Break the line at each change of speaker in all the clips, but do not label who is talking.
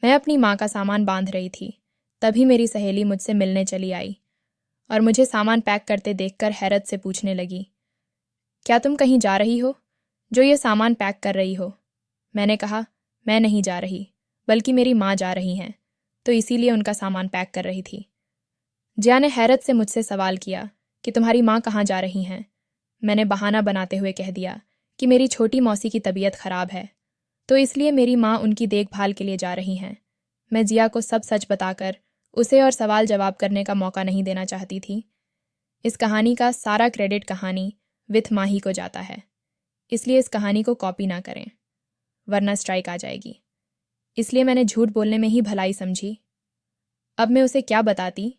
मैं अपनी माँ का सामान बांध रही थी, तभी मेरी सहेली मुझसे मिलने चली आई और मुझे सामान पैक करते देखकर हैरत से पूछने लगी, क्या तुम कहीं जा रही हो जो ये सामान पैक कर रही हो? मैंने कहा, मैं नहीं जा रही, बल्कि मेरी माँ जा रही हैं, तो इसीलिए उनका सामान पैक कर रही थी। जिया ने हैरत से मुझसे सवाल किया कि तुम्हारी माँ कहाँ जा रही हैं? मैंने बहाना बनाते हुए कह दिया कि मेरी छोटी मौसी की तबीयत खराब है, तो इसलिए मेरी माँ उनकी देखभाल के लिए जा रही हैं। मैं जिया को सब सच बताकर उसे और सवाल जवाब करने का मौका नहीं देना चाहती थी। इस कहानी का सारा क्रेडिट कहानी विथ माही को जाता है, इसलिए इस कहानी को कॉपी ना करें, वरना स्ट्राइक आ जाएगी। इसलिए मैंने झूठ बोलने में ही भलाई समझी। अब मैं उसे क्या बताती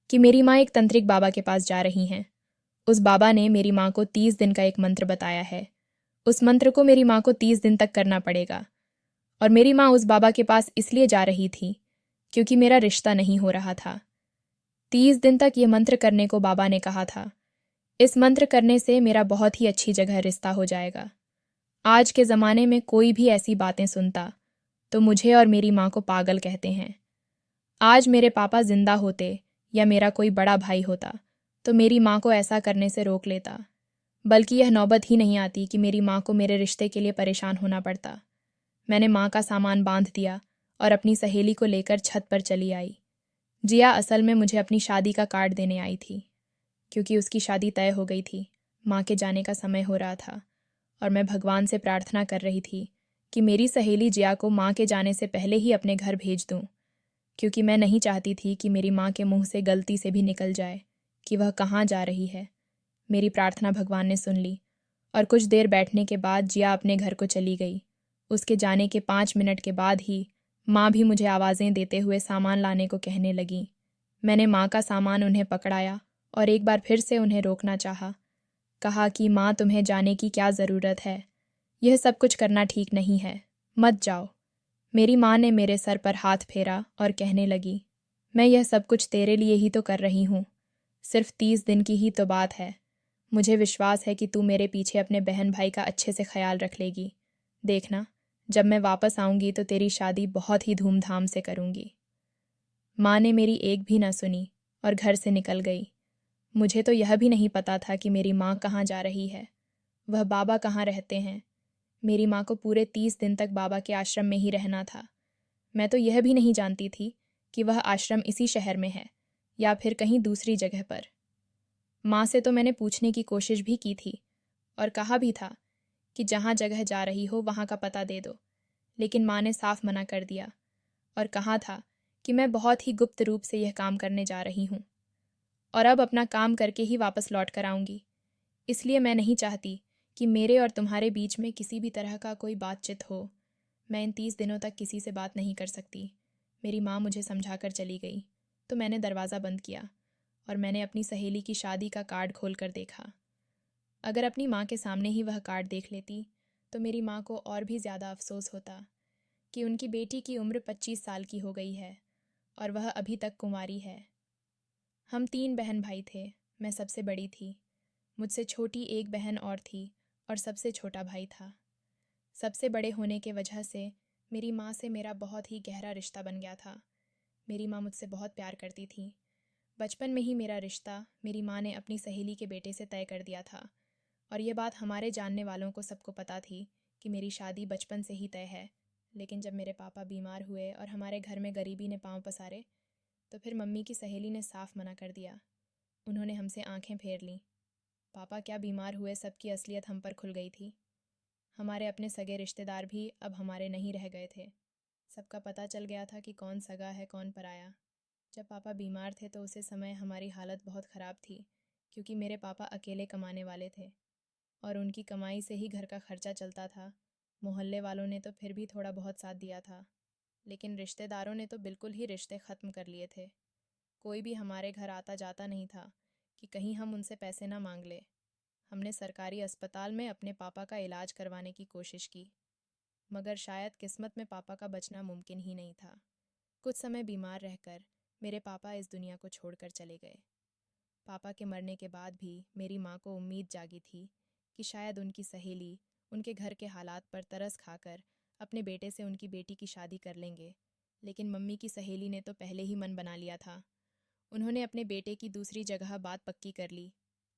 कि मेरी माँ एक तंत्रिक बाबा के पास जा रही हैं। उस बाबा ने मेरी माँ को 30 दिन का एक मंत्र बताया है। उस मंत्र को मेरी माँ को 30 दिन तक करना पड़ेगा। और मेरी माँ उस बाबा के पास इसलिए जा रही थी क्योंकि मेरा रिश्ता नहीं हो रहा था। 30 दिन तक ये मंत्र करने को बाबा ने कहा था। इस मंत्र करने से मेरा बहुत ही अच्छी जगह रिश्ता हो जाएगा। आज के ज़माने में कोई भी ऐसी बातें सुनता तो मुझे और मेरी माँ को पागल कहते हैं। आज मेरे पापा जिंदा होते या मेरा कोई बड़ा भाई होता तो मेरी माँ को ऐसा करने से रोक लेता, बल्कि यह नौबत ही नहीं आती कि मेरी माँ को मेरे रिश्ते के लिए परेशान होना पड़ता। मैंने माँ का सामान बांध दिया और अपनी सहेली को लेकर छत पर चली आई। जिया असल में मुझे अपनी शादी का कार्ड देने आई थी, क्योंकि उसकी शादी तय हो गई थी। माँ के जाने का समय हो रहा था और मैं भगवान से प्रार्थना कर रही थी कि मेरी सहेली जिया को माँ के जाने से पहले ही अपने घर भेज दूँ, क्योंकि मैं नहीं चाहती थी कि मेरी माँ के मुंह से गलती से भी निकल जाए कि वह कहाँ जा रही है। मेरी प्रार्थना भगवान ने सुन ली और कुछ देर बैठने के बाद जिया अपने घर को चली गई। उसके जाने के 5 मिनट के बाद ही माँ भी मुझे आवाज़ें देते हुए सामान लाने को कहने लगी। मैंने माँ का सामान उन्हें पकड़ाया और एक बार फिर से उन्हें रोकना चाहा। कहा कि माँ, तुम्हें जाने की क्या ज़रूरत है? यह सब कुछ करना ठीक नहीं है, मत जाओ। मेरी माँ ने मेरे सर पर हाथ फेरा और कहने लगी, मैं यह सब कुछ तेरे लिए ही तो कर रही हूँ। सिर्फ 30 दिन की ही तो बात है। मुझे विश्वास है कि तू मेरे पीछे अपने बहन भाई का अच्छे से ख्याल रख लेगी। देखना, जब मैं वापस आऊँगी तो तेरी शादी बहुत ही धूमधाम से करूँगी। माँ ने मेरी एक भी न सुनी और घर से निकल गई। मुझे तो यह भी नहीं पता था कि मेरी माँ कहाँ जा रही है, वह बाबा कहाँ रहते हैं। मेरी माँ को पूरे 30 दिन तक बाबा के आश्रम में ही रहना था। मैं तो यह भी नहीं जानती थी कि वह आश्रम इसी शहर में है या फिर कहीं दूसरी जगह पर। माँ से तो मैंने पूछने की कोशिश भी की थी और कहा भी था कि जहाँ जगह जा रही हो वहाँ का पता दे दो, लेकिन माँ ने साफ मना कर दिया और कहा था कि मैं बहुत ही गुप्त रूप से यह काम करने जा रही हूँ और अब अपना काम करके ही वापस लौट कर आऊँगी। इसलिए मैं नहीं चाहती कि मेरे और तुम्हारे बीच में किसी भी तरह का कोई बातचीत हो। मैं इन 30 दिनों तक किसी से बात नहीं कर सकती। मेरी माँ मुझे समझाकर चली गई, तो मैंने दरवाज़ा बंद किया और मैंने अपनी सहेली की शादी का कार्ड खोल कर देखा। अगर अपनी माँ के सामने ही वह कार्ड देख लेती तो मेरी माँ को और भी ज़्यादा अफसोस होता कि उनकी बेटी की उम्र 25 साल की हो गई है और वह अभी तक कुंवारी है। हम 3 बहन भाई थे, मैं सबसे बड़ी थी। मुझसे छोटी एक बहन और थी और सबसे छोटा भाई था। सबसे बड़े होने के वजह से मेरी माँ से मेरा बहुत ही गहरा रिश्ता बन गया था। मेरी माँ मुझसे बहुत प्यार करती थी। बचपन में ही मेरा रिश्ता मेरी माँ ने अपनी सहेली के बेटे से तय कर दिया था और ये बात हमारे जानने वालों को सबको पता थी कि मेरी शादी बचपन से ही तय है। लेकिन जब मेरे पापा बीमार हुए और हमारे घर में गरीबी ने पांव पसारे, तो फिर मम्मी की सहेली ने साफ मना कर दिया। उन्होंने हमसे आंखें फेर लीं। पापा क्या बीमार हुए, सबकी असलियत हम पर खुल गई थी। हमारे अपने सगे रिश्तेदार भी अब हमारे नहीं रह गए थे। सबका पता चल गया था कि कौन सगा है कौन पराया। जब पापा बीमार थे तो उसी समय हमारी हालत बहुत ख़राब थी, क्योंकि मेरे पापा अकेले कमाने वाले थे और उनकी कमाई से ही घर का खर्चा चलता था। मोहल्ले वालों ने तो फिर भी थोड़ा बहुत साथ दिया था, लेकिन रिश्तेदारों ने तो बिल्कुल ही रिश्ते ख़त्म कर लिए थे। कोई भी हमारे घर आता जाता नहीं था कि कहीं हम उनसे पैसे ना मांग ले। हमने सरकारी अस्पताल में अपने पापा का इलाज करवाने की कोशिश की, मगर शायद किस्मत में पापा का बचना मुमकिन ही नहीं था। कुछ समय बीमार रहकर मेरे पापा इस दुनिया को छोड़कर चले गए। पापा के मरने के बाद भी मेरी माँ को उम्मीद जागी थी कि शायद उनकी सहेली उनके घर के हालात पर तरस खाकर अपने बेटे से उनकी बेटी की शादी कर लेंगे लेकिन मम्मी की सहेली ने तो पहले ही मन बना लिया था। उन्होंने अपने बेटे की दूसरी जगह बात पक्की कर ली।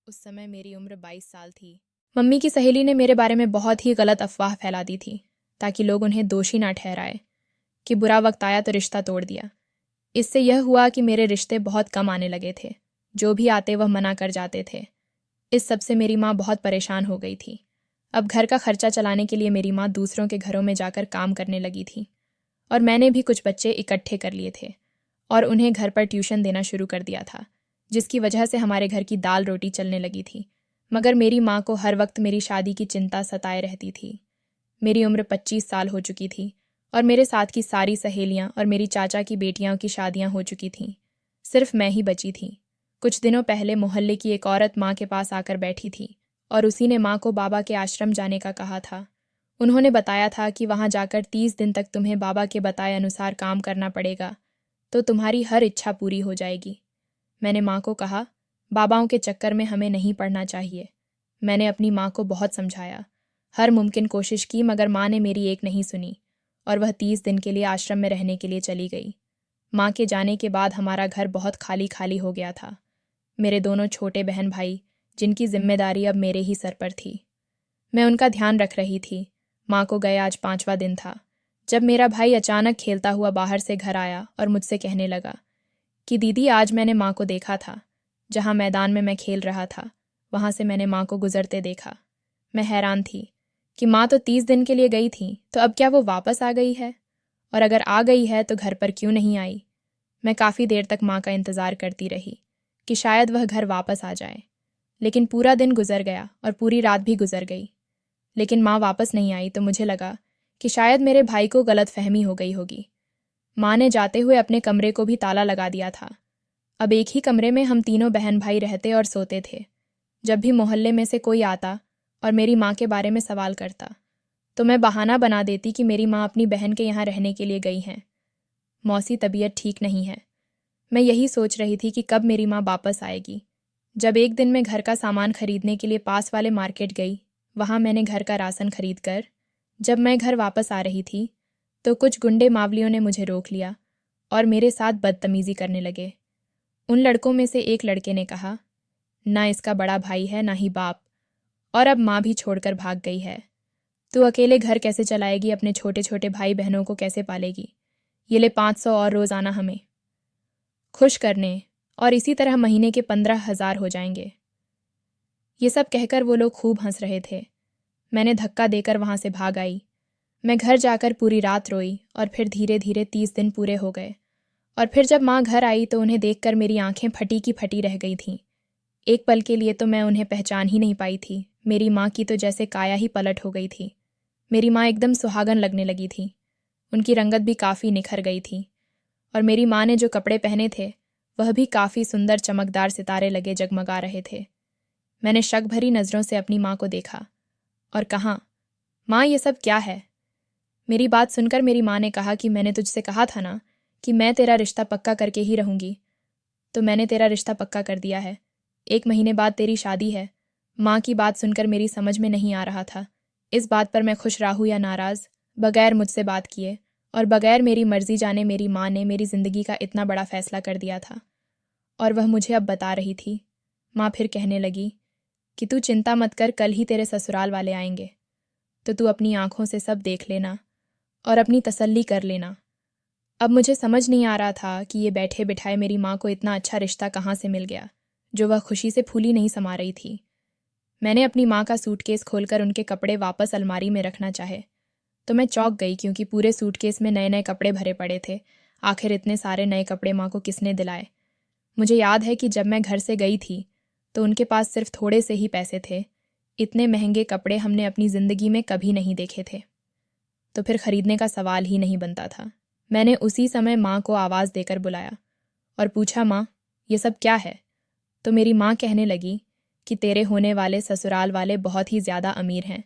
उस समय मेरी उम्र 22 साल थी। मम्मी की सहेली ने मेरे बारे में बहुत ही गलत अफवाह फैला दी थी, ताकि लोग उन्हें दोषी ना ठहराए कि बुरा वक्त आया तो रिश्ता तोड़ दिया। इससे यह हुआ कि मेरे रिश्ते बहुत कम आने लगे थे। जो भी आते वह मना कर जाते थे। इस सब से मेरी माँ बहुत परेशान हो गई थी। अब घर का खर्चा चलाने के लिए मेरी माँ दूसरों के घरों में जाकर काम करने लगी थी, और मैंने भी कुछ बच्चे इकट्ठे कर लिए थे और उन्हें घर पर ट्यूशन देना शुरू कर दिया था, जिसकी वजह से हमारे घर की दाल रोटी चलने लगी थी। मगर मेरी माँ को हर वक्त मेरी शादी की चिंता सताए रहती थी। मेरी उम्र 25 साल हो चुकी थी और मेरे साथ की सारी सहेलियां और मेरी चाचा की बेटियों की शादियां हो चुकी थीं। सिर्फ मैं ही बची थी। कुछ दिनों पहले मोहल्ले की एक औरत माँ के पास आकर बैठी थी और उसी ने माँ को बाबा के आश्रम जाने का कहा था। उन्होंने बताया था कि वहाँ जाकर 30 दिन तक तुम्हें बाबा के बताए अनुसार काम करना पड़ेगा, तो तुम्हारी हर इच्छा पूरी हो जाएगी। मैंने माँ को कहा, बाबाओं के चक्कर में हमें नहीं पड़ना चाहिए। मैंने अपनी माँ को बहुत समझाया, हर मुमकिन कोशिश की, मगर माँ ने मेरी एक नहीं सुनी और वह 30 दिन के लिए आश्रम में रहने के लिए चली गई। माँ के जाने के बाद हमारा घर बहुत खाली खाली हो गया था। मेरे दोनों छोटे बहन भाई, जिनकी जिम्मेदारी अब मेरे ही सर पर थी, मैं उनका ध्यान रख रही थी। माँ को गए आज 5वां दिन था, जब मेरा भाई अचानक खेलता हुआ बाहर से घर आया और मुझसे कहने लगा कि दीदी, आज मैंने माँ को देखा था। जहाँ मैदान में मैं खेल रहा था, वहाँ से मैंने माँ को गुजरते देखा। मैं हैरान थी कि माँ तो 30 दिन के लिए गई थी, तो अब क्या वो वापस आ गई है? और अगर आ गई है तो घर पर क्यों नहीं आई? मैं काफ़ी देर तक माँ का इंतज़ार करती रही कि शायद वह घर वापस आ जाए, लेकिन पूरा दिन गुजर गया और पूरी रात भी गुजर गई, लेकिन माँ वापस नहीं आई। तो मुझे लगा कि शायद मेरे भाई को गलतफहमी हो गई होगी। माँ ने जाते हुए अपने कमरे को भी ताला लगा दिया था। अब एक ही कमरे में हम तीनों बहन भाई रहते और सोते थे। जब भी मोहल्ले में से कोई आता और मेरी माँ के बारे में सवाल करता, तो मैं बहाना बना देती कि मेरी माँ अपनी बहन के यहाँ रहने के लिए गई हैं। मौसी तबीयत ठीक नहीं है। मैं यही सोच रही थी कि कब मेरी माँ वापस आएगी। जब एक दिन मैं घर का सामान खरीदने के लिए पास वाले मार्केट गई, वहाँ मैंने घर का राशन खरीद कर जब मैं घर वापस आ रही थी, तो कुछ गुंडे मावलियों ने मुझे रोक लिया और मेरे साथ बदतमीजी करने लगे। उन लड़कों में से एक लड़के ने कहा, ना इसका बड़ा भाई है ना ही बाप, और अब माँ भी छोड़कर भाग गई है। तू अकेले घर कैसे चलाएगी? अपने छोटे छोटे भाई बहनों को कैसे पालेगी? ये ले 500 और रोज़ाना हमें खुश करने, और इसी तरह महीने के 15,000 हो जाएंगे। ये सब कहकर वो लोग खूब हंस रहे थे। मैंने धक्का देकर वहाँ से भाग आई। मैं घर जाकर पूरी रात रोई और फिर धीरे धीरे 30 दिन पूरे हो गए। और फिर जब माँ घर आई तो उन्हें देखकर मेरी आंखें फटी की फटी रह गई थीं। एक पल के लिए तो मैं उन्हें पहचान ही नहीं पाई थी। मेरी माँ की तो जैसे काया ही पलट हो गई थी। मेरी माँ एकदम सुहागन लगने लगी थी। उनकी रंगत भी काफ़ी निखर गई थी, और मेरी माँ ने जो कपड़े पहने थे वह भी काफ़ी सुंदर चमकदार सितारे लगे जगमगा रहे थे। मैंने शक भरी नज़रों से अपनी माँ को देखा और कहा, माँ, ये सब क्या है? मेरी बात सुनकर मेरी माँ ने कहा कि मैंने तुझसे कहा था ना कि मैं तेरा रिश्ता पक्का करके ही रहूँगी, तो मैंने तेरा रिश्ता पक्का कर दिया है। 1 महीने बाद तेरी शादी है। माँ की बात सुनकर मेरी समझ में नहीं आ रहा था इस बात पर मैं खुश रहूँ या नाराज़। बगैर मुझसे बात किए और बगैर मेरी मर्जी जाने मेरी माँ ने मेरी ज़िंदगी का इतना बड़ा फैसला कर दिया था, और वह मुझे अब बता रही थी। माँ फिर कहने लगी कि तू चिंता मत कर, कल ही तेरे ससुराल वाले आएंगे, तो तू अपनी आंखों से सब देख लेना और अपनी तसल्ली कर लेना। अब मुझे समझ नहीं आ रहा था कि ये बैठे बिठाए मेरी माँ को इतना अच्छा रिश्ता कहाँ से मिल गया, जो वह खुशी से फूली नहीं समा रही थी। मैंने अपनी माँ का सूटकेस खोलकर उनके कपड़े वापस अलमारी में रखना चाहे तो मैं चौंक गई, क्योंकि पूरे सूटकेस में नए नए कपड़े भरे पड़े थे। आखिर इतने सारे नए कपड़े माँ को किसने दिलाए? मुझे याद है कि जब मैं घर से गई थी तो उनके पास सिर्फ थोड़े से ही पैसे थे। इतने महंगे कपड़े हमने अपनी ज़िंदगी में कभी नहीं देखे थे, तो फिर खरीदने का सवाल ही नहीं बनता था। मैंने उसी समय माँ को आवाज़ देकर बुलाया और पूछा, माँ, ये सब क्या है? तो मेरी माँ कहने लगी कि तेरे होने वाले ससुराल वाले बहुत ही ज़्यादा अमीर हैं।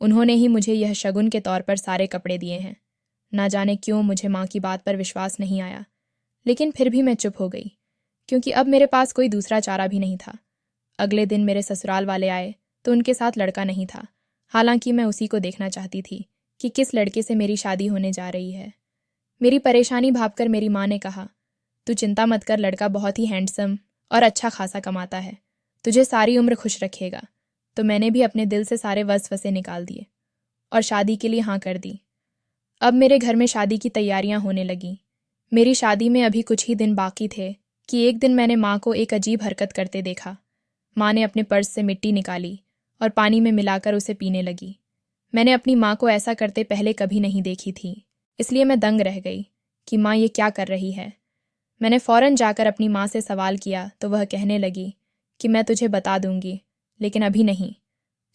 उन्होंने ही मुझे यह शगुन के तौर पर सारे कपड़े दिए हैं। ना जाने क्यों मुझे माँ की बात पर विश्वास नहीं आया, लेकिन फिर भी मैं चुप हो गई, क्योंकि अब मेरे पास कोई दूसरा चारा भी नहीं था। अगले दिन मेरे ससुराल वाले आए तो उनके साथ लड़का नहीं था। हालांकि मैं उसी को देखना चाहती थी कि किस लड़के से मेरी शादी होने जा रही है। मेरी परेशानी भांपकर मेरी माँ ने कहा, तू चिंता मत कर, लड़का बहुत ही हैंडसम और अच्छा खासा कमाता है, तुझे सारी उम्र खुश रखेगा। तो मैंने भी अपने दिल से सारे वसवसे निकाल दिए और शादी के लिए हाँ कर दी। अब मेरे घर में शादी की तैयारियां होने लगीं। मेरी शादी में अभी कुछ ही दिन बाकी थे कि एक दिन मैंने माँ को एक अजीब हरकत करते देखा। माँ ने अपने पर्स से मिट्टी निकाली और पानी में मिलाकर उसे पीने लगी। मैंने अपनी माँ को ऐसा करते पहले कभी नहीं देखी थी, इसलिए मैं दंग रह गई कि माँ ये क्या कर रही है। मैंने फ़ौरन जाकर अपनी माँ से सवाल किया तो वह कहने लगी कि मैं तुझे बता दूंगी, लेकिन अभी नहीं,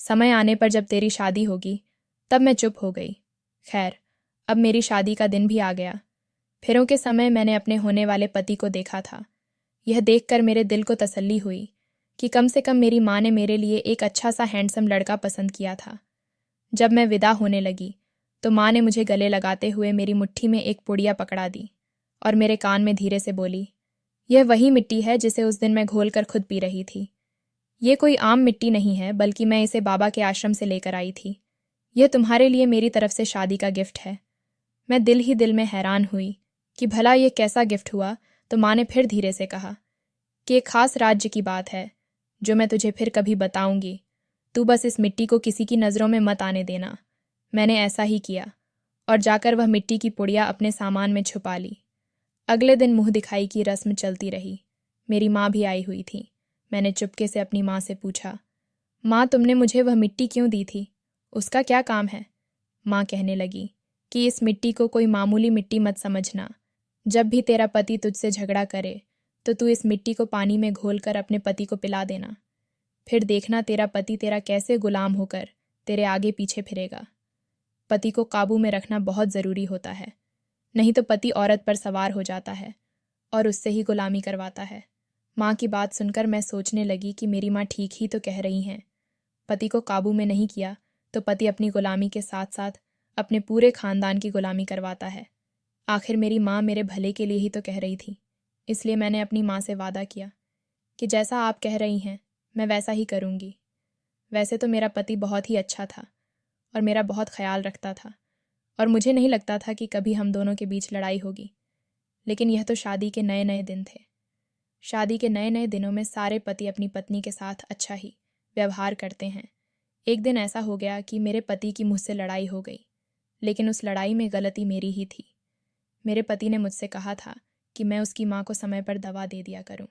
समय आने पर जब तेरी शादी होगी तब। मैं चुप हो गई। खैर, अब मेरी शादी का दिन भी आ गया। फेरों के समय मैंने अपने होने वाले पति को देखा था। यह देखकर मेरे दिल को तसल्ली हुई कि कम से कम मेरी माँ ने मेरे लिए एक अच्छा सा हैंडसम लड़का पसंद किया था। जब मैं विदा होने लगी तो माँ ने मुझे गले लगाते हुए मेरी मुट्ठी में एक पुड़िया पकड़ा दी और मेरे कान में धीरे से बोली, यह वही मिट्टी है जिसे उस दिन मैं घोलकर खुद पी रही थी। ये कोई आम मिट्टी नहीं है, बल्कि मैं इसे बाबा के आश्रम से लेकर आई थी। यह तुम्हारे लिए मेरी तरफ से शादी का गिफ्ट है। मैं दिल ही दिल में हैरान हुई कि भला ये कैसा गिफ्ट हुआ। तो माँ ने फिर धीरे से कहा कि एक खास राज्य की बात है जो मैं तुझे फिर कभी बताऊंगी। तू बस इस मिट्टी को किसी की नज़रों में मत आने देना। मैंने ऐसा ही किया और जाकर वह मिट्टी की पुड़िया अपने सामान में छुपा ली। अगले दिन मुंह दिखाई की रस्म चलती रही। मेरी माँ भी आई हुई थी। मैंने चुपके से अपनी माँ से पूछा, माँ तुमने मुझे वह मिट्टी क्यों दी थी? उसका क्या काम है? माँ कहने लगी कि इस मिट्टी को कोई मामूली मिट्टी मत समझना। जब भी तेरा पति तुझसे झगड़ा करे तो तू इस मिट्टी को पानी में घोलकर अपने पति को पिला देना। फिर देखना तेरा पति तेरा कैसे गुलाम होकर तेरे आगे पीछे फिरेगा। पति को काबू में रखना बहुत ज़रूरी होता है, नहीं तो पति औरत पर सवार हो जाता है और उससे ही गुलामी करवाता है। माँ की बात सुनकर मैं सोचने लगी कि मेरी माँ ठीक ही तो कह रही हैं। पति को काबू में नहीं किया तो पति अपनी गुलामी के साथ साथ अपने पूरे खानदान की गुलामी करवाता है। आखिर मेरी माँ मेरे भले के लिए ही तो कह रही थी। इसलिए मैंने अपनी माँ से वादा किया कि जैसा आप कह रही हैं मैं वैसा ही करूँगी। वैसे तो मेरा पति बहुत ही अच्छा था और मेरा बहुत ख्याल रखता था और मुझे नहीं लगता था कि कभी हम दोनों के बीच लड़ाई होगी। लेकिन यह तो शादी के नए नए दिन थे। शादी के नए नए दिनों में सारे पति अपनी पत्नी के साथ अच्छा ही व्यवहार करते हैं। एक दिन ऐसा हो गया कि मेरे पति की मुझसे लड़ाई हो गई, लेकिन उस लड़ाई में गलती मेरी ही थी। मेरे पति ने मुझसे कहा था कि मैं उसकी माँ को समय पर दवा दे दिया करूं,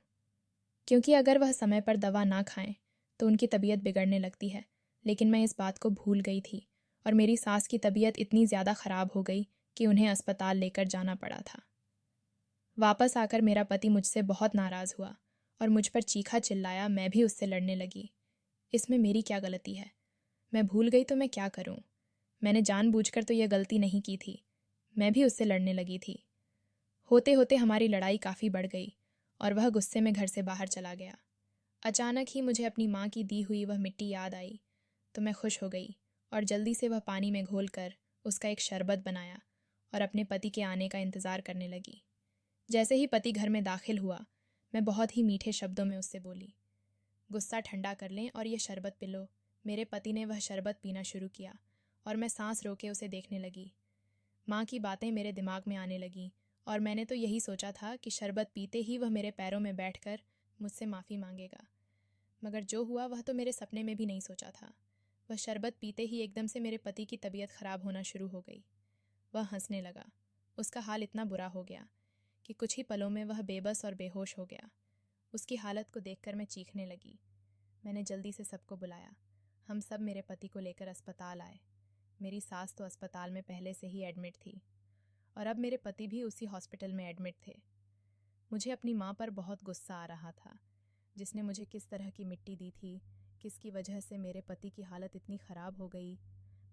क्योंकि अगर वह समय पर दवा ना खाएं तो उनकी तबीयत बिगड़ने लगती है। लेकिन मैं इस बात को भूल गई थी और मेरी सास की तबीयत इतनी ज़्यादा ख़राब हो गई कि उन्हें अस्पताल लेकर जाना पड़ा था। वापस आकर मेरा पति मुझसे बहुत नाराज़ हुआ और मुझ पर चीखा चिल्लाया। मैं भी उससे लड़ने लगी। इसमें मेरी क्या गलती है? मैं भूल गई तो मैं क्या करूं? मैंने जानबूझकर तो यह गलती नहीं की थी। मैं भी उससे लड़ने लगी थी। होते होते हमारी लड़ाई काफ़ी बढ़ गई और वह गुस्से में घर से बाहर चला गया। अचानक ही मुझे अपनी माँ की दी हुई वह मिट्टी याद आई तो मैं खुश हो गई और जल्दी से वह पानी में घोलकर उसका एक शरबत बनाया और अपने पति के आने का इंतज़ार करने लगी। जैसे ही पति घर में दाखिल हुआ, मैं बहुत ही मीठे शब्दों में उससे बोली, गुस्सा ठंडा कर लें और यह शरबत पी लो। मेरे पति ने वह शरबत पीना शुरू किया और मैं सांस रोके उसे देखने लगी। माँ की बातें मेरे दिमाग में आने लगीं और मैंने तो यही सोचा था कि शरबत पीते ही वह मेरे पैरों में बैठकर मुझसे माफ़ी मांगेगा। मगर जो हुआ वह तो मेरे सपने में भी नहीं सोचा था। वह शरबत पीते ही एकदम से मेरे पति की तबीयत ख़राब होना शुरू हो गई। वह हंसने लगा। उसका हाल इतना बुरा हो गया कि कुछ ही पलों में वह बेबस और बेहोश हो गया। उसकी हालत को देखकर मैं चीखने लगी। मैंने जल्दी से सबको बुलाया। हम सब मेरे पति को लेकर अस्पताल आए। मेरी सास तो अस्पताल में पहले से ही एडमिट थी और अब मेरे पति भी उसी हॉस्पिटल में एडमिट थे। मुझे अपनी माँ पर बहुत गुस्सा आ रहा था, जिसने मुझे किस तरह की मिट्टी दी थी, किसकी वजह से मेरे पति की हालत इतनी ख़राब हो गई।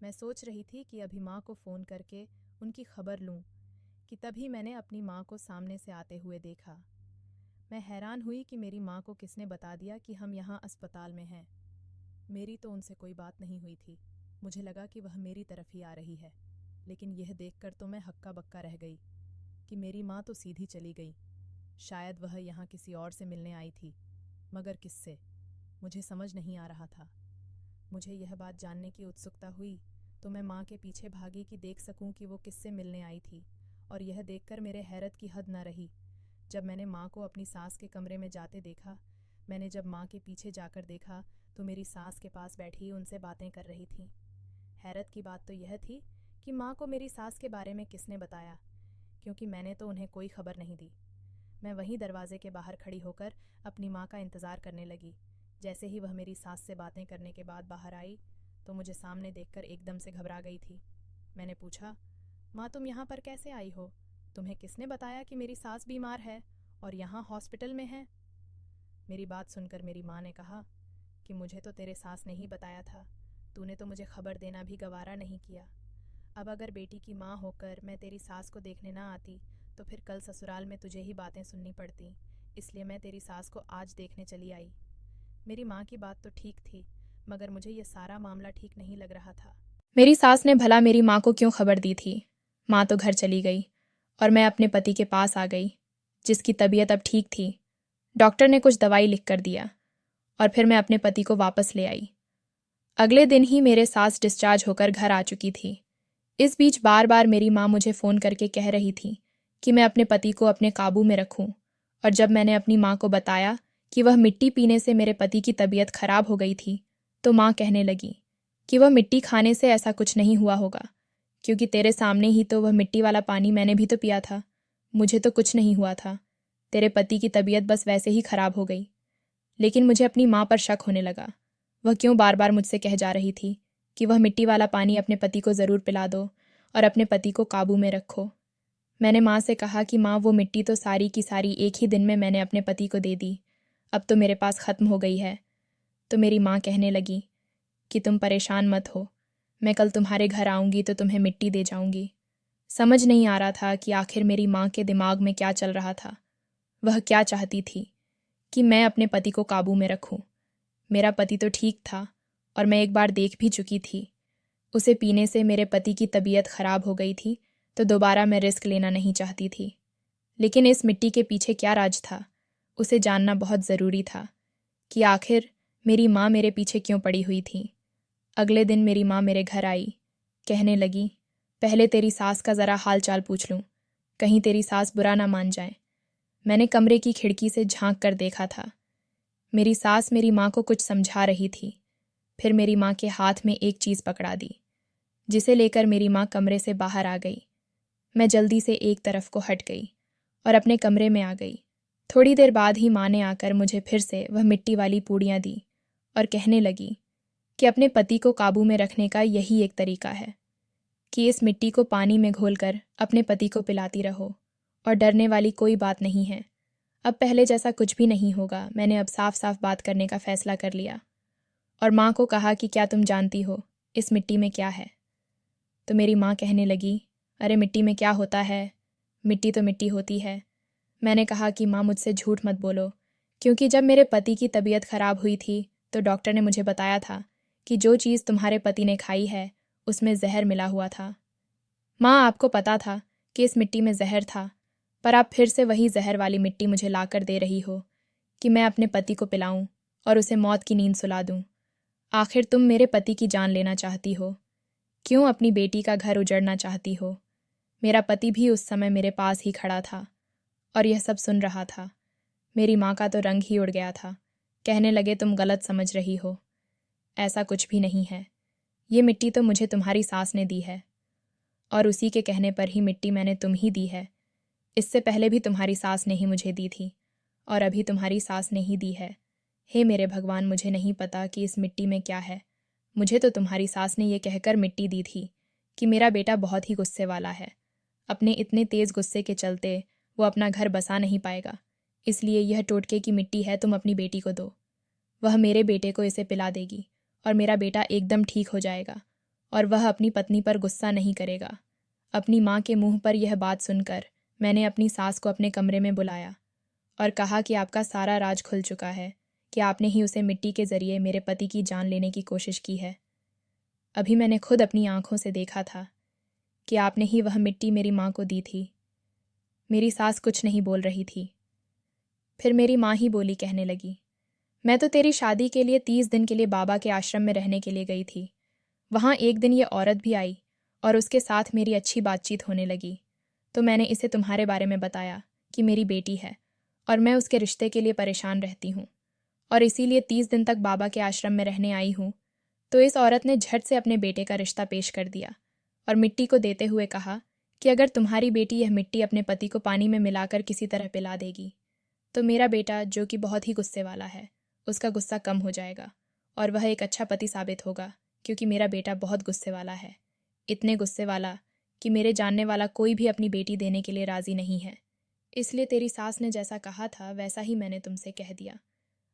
मैं सोच रही थी कि अभी माँ को फ़ोन करके उनकी खबर लूँ कि तभी मैंने अपनी माँ को सामने से आते हुए देखा। मैं हैरान हुई कि मेरी माँ को किसने बता दिया कि हम यहाँ अस्पताल में हैं। मेरी तो उनसे कोई बात नहीं हुई थी। मुझे लगा कि वह मेरी तरफ ही आ रही है, लेकिन यह देखकर तो मैं हक्का बक्का रह गई कि मेरी माँ तो सीधी चली गई। शायद वह यहाँ किसी और से मिलने आई थी, मगर किससे, मुझे समझ नहीं आ रहा था। मुझे यह बात जानने की उत्सुकता हुई तो मैं माँ के पीछे भागी कि देख सकूं कि वो किससे मिलने आई थी
और यह देखकर मेरे हैरत की हद न रही जब मैंने माँ को अपनी सास के कमरे में जाते देखा। मैंने जब माँ के पीछे जाकर देखा तो मेरी सास के पास बैठी उनसे बातें कर रही थी। हैरत की बात तो यह थी कि माँ को मेरी सास के बारे में किसने बताया, क्योंकि मैंने तो उन्हें कोई खबर नहीं दी। मैं वहीं दरवाजे के बाहर खड़ी होकर अपनी माँ का इंतज़ार करने लगी। जैसे ही वह मेरी सास से बातें करने के बाद बाहर आई तो मुझे सामने देखकर एकदम से घबरा गई थी। मैंने पूछा, माँ तुम यहाँ पर कैसे आई हो? तुम्हें किसने बताया कि मेरी सास बीमार है और यहाँ हॉस्पिटल में है? मेरी बात सुनकर मेरी माँ ने कहा कि मुझे तो तेरे सास ने ही बताया था, तूने तो मुझे खबर देना भी गवारा नहीं किया। अब अगर बेटी की माँ होकर मैं तेरी सास को देखने ना आती तो फिर कल ससुराल में तुझे ही बातें सुननी पड़ती, इसलिए मैं तेरी सास को आज देखने चली आई। मेरी माँ की बात तो ठीक थी, मगर मुझे ये सारा मामला ठीक नहीं लग रहा था।
मेरी सास ने भला मेरी माँ को क्यों खबर दी थी? माँ तो घर चली गई और मैं अपने पति के पास आ गई, जिसकी तबीयत अब ठीक थी। डॉक्टर ने कुछ दवाई लिख कर दिया और फिर मैं अपने पति को वापस ले आई। अगले दिन ही मेरे सास डिस्चार्ज होकर घर आ चुकी थी। इस बीच बार बार मेरी माँ मुझे फ़ोन करके कह रही थी कि मैं अपने पति को अपने काबू में रखूं, और जब मैंने अपनी माँ को बताया कि वह मिट्टी पीने से मेरे पति की तबीयत खराब हो गई थी तो माँ कहने लगी कि वह मिट्टी खाने से ऐसा कुछ नहीं हुआ होगा, क्योंकि तेरे सामने ही तो वह मिट्टी वाला पानी मैंने भी तो पिया था। मुझे तो कुछ नहीं हुआ था, तेरे पति की तबीयत बस वैसे ही खराब हो गई। लेकिन मुझे अपनी माँ पर शक होने लगा। वह क्यों बार बार मुझसे कह जा रही थी कि वह मिट्टी वाला पानी अपने पति को ज़रूर पिला दो और अपने पति को काबू में रखो। मैंने माँ से कहा कि माँ वो मिट्टी तो सारी की सारी एक ही दिन में मैंने अपने पति को दे दी, अब तो मेरे पास ख़त्म हो गई है। तो मेरी माँ कहने लगी कि तुम परेशान मत हो, मैं कल तुम्हारे घर आऊँगी तो तुम्हें मिट्टी दे जाऊँगी। समझ नहीं आ रहा था कि आखिर मेरी माँ के दिमाग में क्या चल रहा था। वह क्या चाहती थी कि मैं अपने पति को काबू में रखूं। मेरा पति तो ठीक था और मैं एक बार देख भी चुकी थी। उसे पीने से मेरे पति की तबीयत खराब हो गई थी तो दोबारा मैं रिस्क लेना नहीं चाहती थी। लेकिन इस मिट्टी के पीछे क्या राज था, उसे जानना बहुत ज़रूरी था कि आखिर मेरी माँ मेरे पीछे क्यों पड़ी हुई थी। अगले दिन मेरी माँ मेरे घर आई, कहने लगी, पहले तेरी सास का ज़रा हाल चाल पूछ लूँ, कहीं तेरी सास बुरा ना मान जाए। मैंने कमरे की खिड़की से झांक कर देखा था। मेरी सास मेरी माँ को कुछ समझा रही थी। फिर मेरी माँ के हाथ में एक चीज़ पकड़ा दी, जिसे लेकर मेरी माँ कमरे से बाहर आ गई। मैं जल्दी से एक तरफ को हट गई और अपने कमरे में आ गई। थोड़ी देर बाद ही माँ ने आकर मुझे फिर से वह मिट्टी वाली पूड़ियाँ दी और कहने लगी कि अपने पति को काबू में रखने का यही एक तरीका है कि इस मिट्टी को पानी में घोलकर अपने पति को पिलाती रहो, और डरने वाली कोई बात नहीं है। अब पहले जैसा कुछ भी नहीं होगा। मैंने अब साफ साफ बात करने का फैसला कर लिया और माँ को कहा कि क्या तुम जानती हो इस मिट्टी में क्या है? तो मेरी माँ कहने लगी, अरे मिट्टी में क्या होता है, मिट्टी तो मिट्टी होती है। मैंने कहा कि माँ मुझसे झूठ मत बोलो, क्योंकि जब मेरे पति की तबीयत खराब हुई थी तो डॉक्टर ने मुझे बताया था कि जो चीज़ तुम्हारे पति ने खाई है उसमें जहर मिला हुआ था। माँ, आपको पता था कि इस मिट्टी में जहर था, पर आप फिर से वही जहर वाली मिट्टी मुझे लाकर दे रही हो कि मैं अपने पति को पिलाऊं और उसे मौत की नींद सुला दूं। आखिर तुम मेरे पति की जान लेना चाहती हो, क्यों अपनी बेटी का घर उजड़ना चाहती हो? मेरा पति भी उस समय मेरे पास ही खड़ा था और यह सब सुन रहा था। मेरी माँ का तो रंग ही उड़ गया था। कहने लगे, तुम गलत समझ रही हो, ऐसा कुछ भी नहीं है। ये मिट्टी तो मुझे तुम्हारी सास ने दी है और उसी के कहने पर ही मिट्टी मैंने तुम ही दी है। इससे पहले भी तुम्हारी सास ने ही मुझे दी थी और अभी तुम्हारी सास ने ही दी है। हे मेरे भगवान, मुझे नहीं पता कि इस मिट्टी में क्या है। मुझे तो तुम्हारी सास ने ये कहकर मिट्टी दी थी कि मेरा बेटा बहुत ही गुस्से वाला है। अपने इतने तेज़ गुस्से के चलते वो अपना घर बसा नहीं पाएगा, इसलिए यह टोटके की मिट्टी है, तुम अपनी बेटी को दो। वह मेरे बेटे को इसे पिला देगी और मेरा बेटा एकदम ठीक हो जाएगा और वह अपनी पत्नी पर गुस्सा नहीं करेगा। अपनी माँ के मुंह पर यह बात सुनकर मैंने अपनी सास को अपने कमरे में बुलाया और कहा कि आपका सारा राज खुल चुका है कि आपने ही उसे मिट्टी के ज़रिए मेरे पति की जान लेने की कोशिश की है। अभी मैंने खुद अपनी आंखों से देखा था कि आपने ही वह मिट्टी मेरी माँ को दी थी। मेरी सास कुछ नहीं बोल रही थी। फिर मेरी माँ ही बोली, कहने लगी, मैं तो तेरी शादी के लिए 30 दिन के लिए बाबा के आश्रम में रहने के लिए गई थी। वहाँ एक दिन ये औरत भी आई और उसके साथ मेरी अच्छी बातचीत होने लगी। तो मैंने इसे तुम्हारे बारे में बताया कि मेरी बेटी है और मैं उसके रिश्ते के लिए परेशान रहती हूँ और इसीलिए 30 दिन तक बाबा के आश्रम में रहने आई हूँ। तो इस औरत ने झट से अपने बेटे का रिश्ता पेश कर दिया और मिट्टी को देते हुए कहा कि अगर तुम्हारी बेटी यह मिट्टी अपने पति को पानी में मिलाकर किसी तरह पिला देगी तो मेरा बेटा, जो कि बहुत ही गुस्से वाला है, उसका गुस्सा कम हो जाएगा और वह एक अच्छा पति साबित होगा, क्योंकि मेरा बेटा बहुत गुस्से वाला है, इतने गुस्से वाला कि मेरे जानने वाला कोई भी अपनी बेटी देने के लिए राजी नहीं है। इसलिए तेरी सास ने जैसा कहा था वैसा ही मैंने तुमसे कह दिया।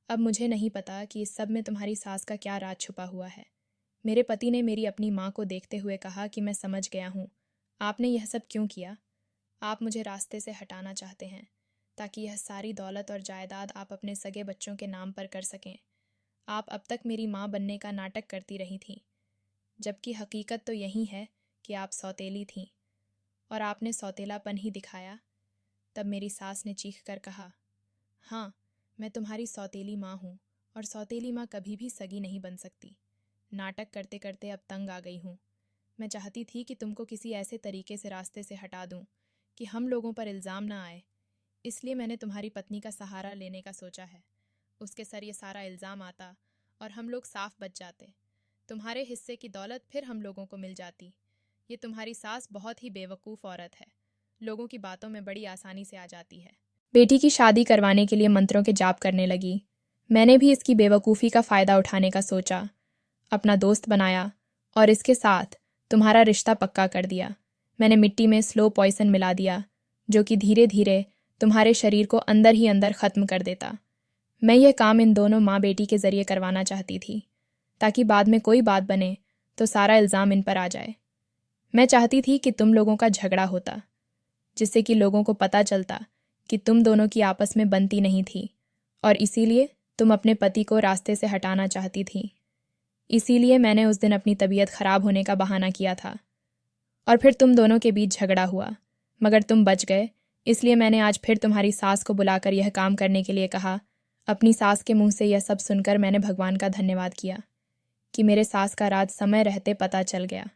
अब मुझे नहीं पता कि इस सब में तुम्हारी सास का क्या राज छुपा हुआ है। मेरे पति ने मेरी अपनी माँ को देखते हुए कहा कि मैं समझ गया हूँ आपने यह सब क्यों किया। आप मुझे रास्ते से हटाना चाहते हैं ताकि यह सारी दौलत और जायदाद आप अपने सगे बच्चों के नाम पर कर सकें। आप अब तक मेरी माँ बनने का नाटक करती रही थीं, जबकि हकीकत तो यही है कि आप सौतेली थीं और आपने सौतेलापन ही दिखाया। तब मेरी सास ने चीख कर कहा, हाँ, मैं तुम्हारी सौतेली माँ हूँ और सौतेली माँ कभी भी सगी नहीं बन सकती। नाटक करते करते अब तंग आ गई हूँ। मैं चाहती थी कि तुमको किसी ऐसे तरीके से रास्ते से हटा दूँ कि हम लोगों पर इल्ज़ाम ना आए। इसलिए मैंने तुम्हारी पत्नी का सहारा लेने का सोचा है। उसके सर ये सारा इल्ज़ाम आता और हम लोग साफ बच जाते। तुम्हारे हिस्से की दौलत फिर हम लोगों को मिल जाती। ये तुम्हारी सास बहुत ही बेवकूफ़ औरत है, लोगों की बातों में बड़ी आसानी से आ जाती है। बेटी की शादी करवाने के लिए मंत्रों के जाप करने लगी। मैंने भी इसकी बेवकूफ़ी का फ़ायदा उठाने का सोचा, अपना दोस्त बनाया और इसके साथ तुम्हारा रिश्ता पक्का कर दिया। मैंने मिट्टी में स्लो पॉइजन मिला दिया, जो कि धीरे धीरे तुम्हारे शरीर को अंदर ही अंदर ख़त्म कर देता। मैं यह काम इन दोनों माँ बेटी के ज़रिए करवाना चाहती थी, ताकि बाद में कोई बात बने तो सारा इल्ज़ाम इन पर आ जाए। मैं चाहती थी कि तुम लोगों का झगड़ा होता, जिससे कि लोगों को पता चलता कि तुम दोनों की आपस में बनती नहीं थी और इसीलिए तुम अपने पति को रास्ते से हटाना चाहती थी। इसीलिए मैंने उस दिन अपनी तबीयत ख़राब होने का बहाना किया था और फिर तुम दोनों के बीच झगड़ा हुआ, मगर तुम बच गए। इसलिए मैंने आज फिर तुम्हारी सास को बुलाकर यह काम करने के लिए कहा। अपनी सास के मुंह से यह सब सुनकर मैंने भगवान का धन्यवाद किया कि मेरे सास का राज समय रहते पता चल गया।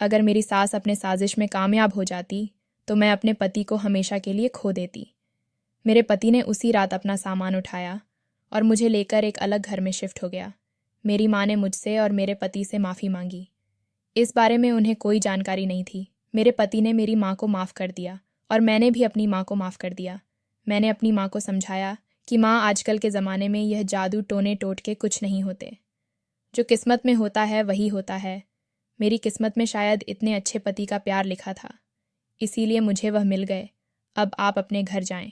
अगर मेरी सास अपने साजिश में कामयाब हो जाती तो मैं अपने पति को हमेशा के लिए खो देती। मेरे पति ने उसी रात अपना सामान उठाया और मुझे लेकर एक अलग घर में शिफ्ट हो गया। मेरी माँ ने मुझसे और मेरे पति से माफ़ी मांगी। इस बारे में उन्हें कोई जानकारी नहीं थी। मेरे पति ने मेरी माँ को माफ़ कर दिया और मैंने भी अपनी माँ को माफ़ कर दिया। मैंने अपनी माँ को समझाया कि माँ, आजकल के ज़माने में यह जादू टोने टोटके कुछ नहीं होते। जो किस्मत में होता है वही होता है। मेरी किस्मत में शायद इतने अच्छे पति का प्यार लिखा था, इसीलिए मुझे वह मिल गए। अब आप अपने घर जाएं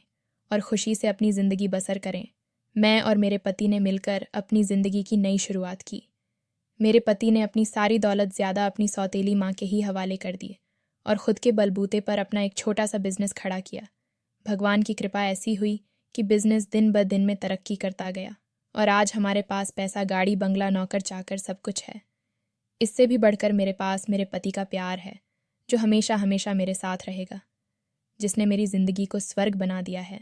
और खुशी से अपनी ज़िंदगी बसर करें। मैं और मेरे पति ने मिलकर अपनी ज़िंदगी की नई शुरुआत की। मेरे पति ने अपनी सारी दौलत ज़्यादा अपनी सौतेली माँ के ही हवाले कर दी और ख़ुद के बलबूते पर अपना एक छोटा सा बिजनेस खड़ा किया। भगवान की कृपा ऐसी हुई कि बिजनेस दिन ब दिन में तरक्की करता गया और आज हमारे पास पैसा, गाड़ी, बंगला, नौकर चाकर सब कुछ है। इससे भी बढ़कर मेरे पास मेरे पति का प्यार है, जो हमेशा हमेशा मेरे साथ रहेगा, जिसने मेरी ज़िंदगी को स्वर्ग बना दिया है।